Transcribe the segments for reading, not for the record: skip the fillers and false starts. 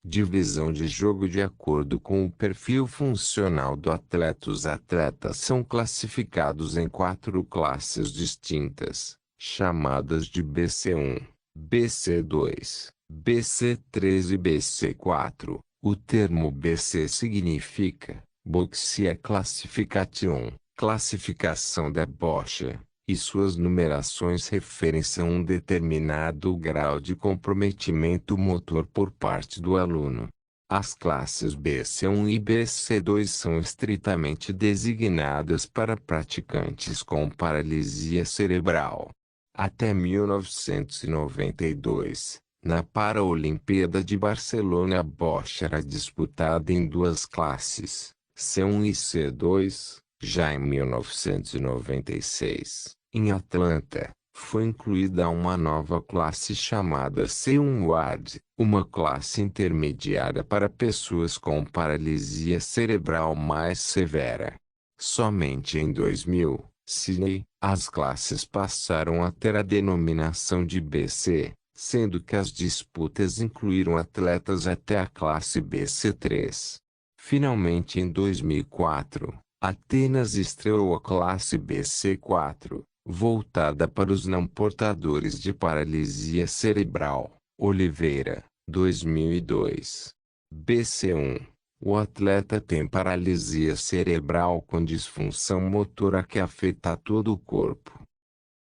Divisão de jogo de acordo com o perfil funcional do atleta. Os atletas são classificados em 4 classes distintas, chamadas de BC1, BC2, BC3 e BC4. O termo BC significa Boxe é Classification, classificação da bocha, e suas numerações referem-se a um determinado grau de comprometimento motor por parte do aluno. As classes BC1 e BC2 são estritamente designadas para praticantes com paralisia cerebral. Até 1992, na Paralimpíada de Barcelona, a bocha era disputada em 2 classes, C1 e C2. Já em 1996, em Atlanta, foi incluída uma nova classe chamada C1 WAD, uma classe intermediária para pessoas com paralisia cerebral mais severa. Somente em 2000, Sydney, as classes passaram a ter a denominação de BC, sendo que as disputas incluíram atletas até a classe BC3. Finalmente em 2004, Atenas estreou a classe BC4, voltada para os não portadores de paralisia cerebral. Oliveira, 2002. BC1. O atleta tem paralisia cerebral com disfunção motora que afeta todo o corpo.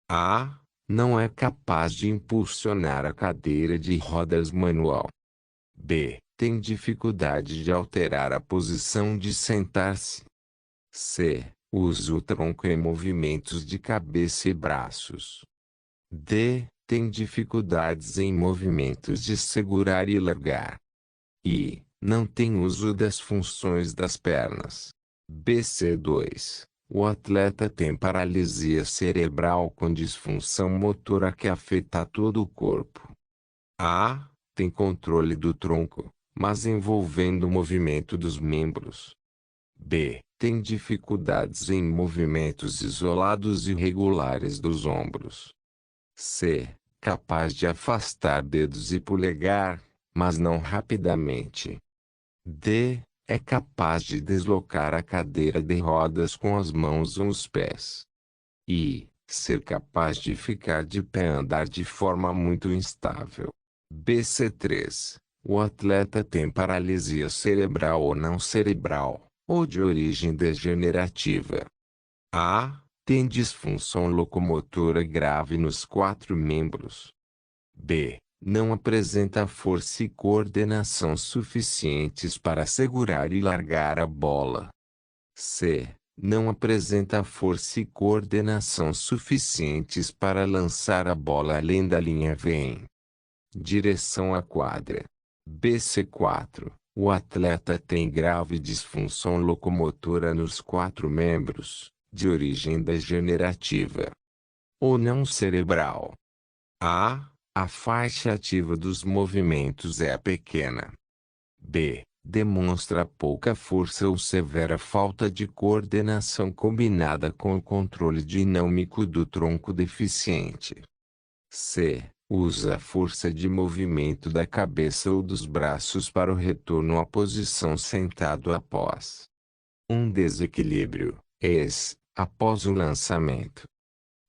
A. Não é capaz de impulsionar a cadeira de rodas manual. B. Tem dificuldade de alterar a posição de sentar-se. C. Usa o tronco em movimentos de cabeça e braços. D. Tem dificuldades em movimentos de segurar e largar. I. Não tem uso das funções das pernas. BC2. O atleta tem paralisia cerebral com disfunção motora que afeta todo o corpo. A. Tem controle do tronco, mas envolvendo o movimento dos membros. B. Tem dificuldades em movimentos isolados e regulares dos ombros. C. Capaz de afastar dedos e polegar, mas não rapidamente. D. É capaz de deslocar a cadeira de rodas com as mãos ou os pés. E. Ser capaz de ficar de pé e andar de forma muito instável. BC3. O atleta tem paralisia cerebral ou não cerebral, ou de origem degenerativa. A. Tem disfunção locomotora grave nos 4 membros. B. Não apresenta força e coordenação suficientes para segurar e largar a bola. C. Não apresenta força e coordenação suficientes para lançar a bola além da linha vem. Direção à quadra. BC4. O atleta tem grave disfunção locomotora nos 4 membros, de origem degenerativa ou não cerebral. A. A faixa ativa dos movimentos é pequena. B. Demonstra pouca força ou severa falta de coordenação combinada com o controle dinâmico do tronco deficiente. C. Usa a força de movimento da cabeça ou dos braços para o retorno à posição sentado após um desequilíbrio, após o lançamento.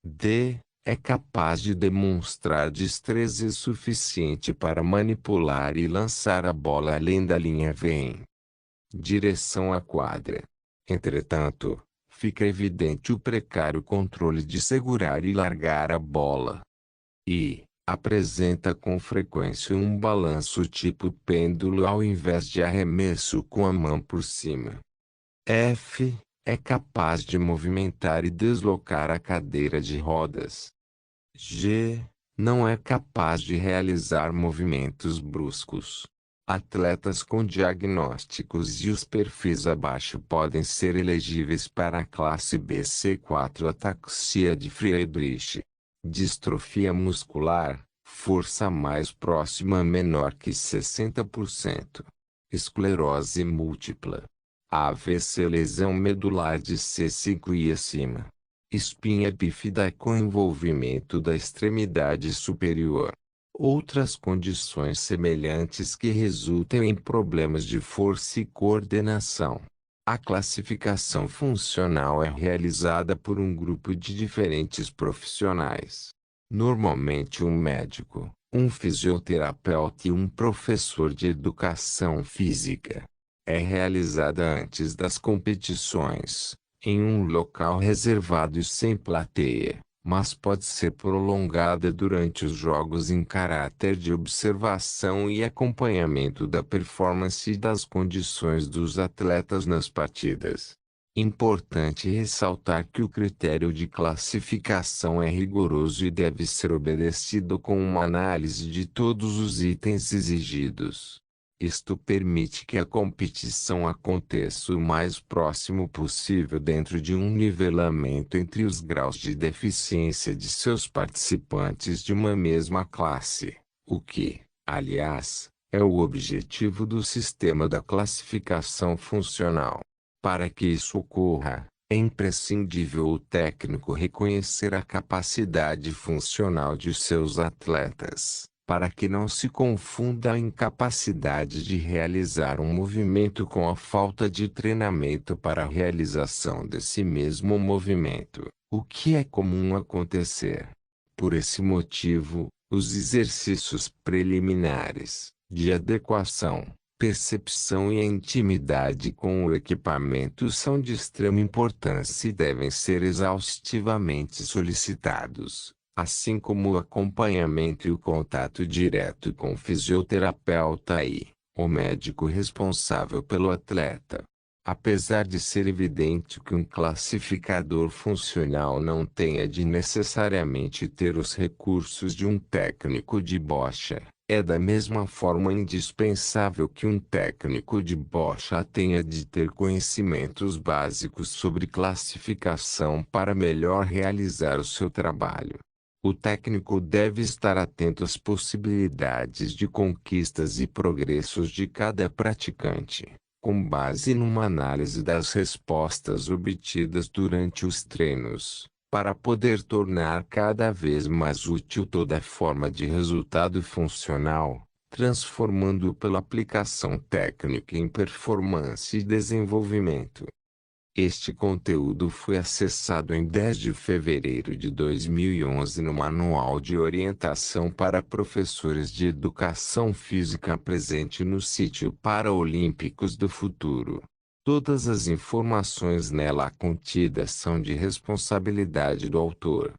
D. É capaz de demonstrar destreza suficiente para manipular e lançar a bola além da linha vem. Direção à quadra. Entretanto, fica evidente o precário controle de segurar e largar a bola. E apresenta com frequência um balanço tipo pêndulo ao invés de arremesso com a mão por cima. F. É capaz de movimentar e deslocar a cadeira de rodas. G. Não é capaz de realizar movimentos bruscos. Atletas com diagnósticos e os perfis abaixo podem ser elegíveis para a classe BC4. Ataxia de Friedreich. Distrofia muscular, força mais próxima menor que 60%. Esclerose múltipla. AVC, lesão medular de C5 e acima. Espinha bífida com envolvimento da extremidade superior. Outras condições semelhantes que resultam em problemas de força e coordenação. A classificação funcional é realizada por um grupo de diferentes profissionais. Normalmente um médico, um fisioterapeuta e um professor de educação física. É realizada antes das competições, em um local reservado e sem plateia, mas pode ser prolongada durante os jogos em caráter de observação e acompanhamento da performance e das condições dos atletas nas partidas. Importante ressaltar que o critério de classificação é rigoroso e deve ser obedecido com uma análise de todos os itens exigidos. Isto permite que a competição aconteça o mais próximo possível dentro de um nivelamento entre os graus de deficiência de seus participantes de uma mesma classe, o que, aliás, é o objetivo do sistema da classificação funcional. Para que isso ocorra, é imprescindível o técnico reconhecer a capacidade funcional de seus atletas, para que não se confunda a incapacidade de realizar um movimento com a falta de treinamento para a realização desse mesmo movimento, o que é comum acontecer. Por esse motivo, os exercícios preliminares, de adequação, percepção e a intimidade com o equipamento são de extrema importância e devem ser exaustivamente solicitados, assim como o acompanhamento e o contato direto com o fisioterapeuta e o médico responsável pelo atleta. Apesar de ser evidente que um classificador funcional não tenha de necessariamente ter os recursos de um técnico de bocha, é da mesma forma indispensável que um técnico de bocha tenha de ter conhecimentos básicos sobre classificação para melhor realizar o seu trabalho. O técnico deve estar atento às possibilidades de conquistas e progressos de cada praticante, com base numa análise das respostas obtidas durante os treinos, para poder tornar cada vez mais útil toda forma de resultado funcional, transformando-o pela aplicação técnica em performance e desenvolvimento. Este conteúdo foi acessado em 10 de fevereiro de 2011 no Manual de Orientação para Professores de Educação Física presente no sítio Paraolímpicos do Futuro. Todas as informações nela contidas são de responsabilidade do autor.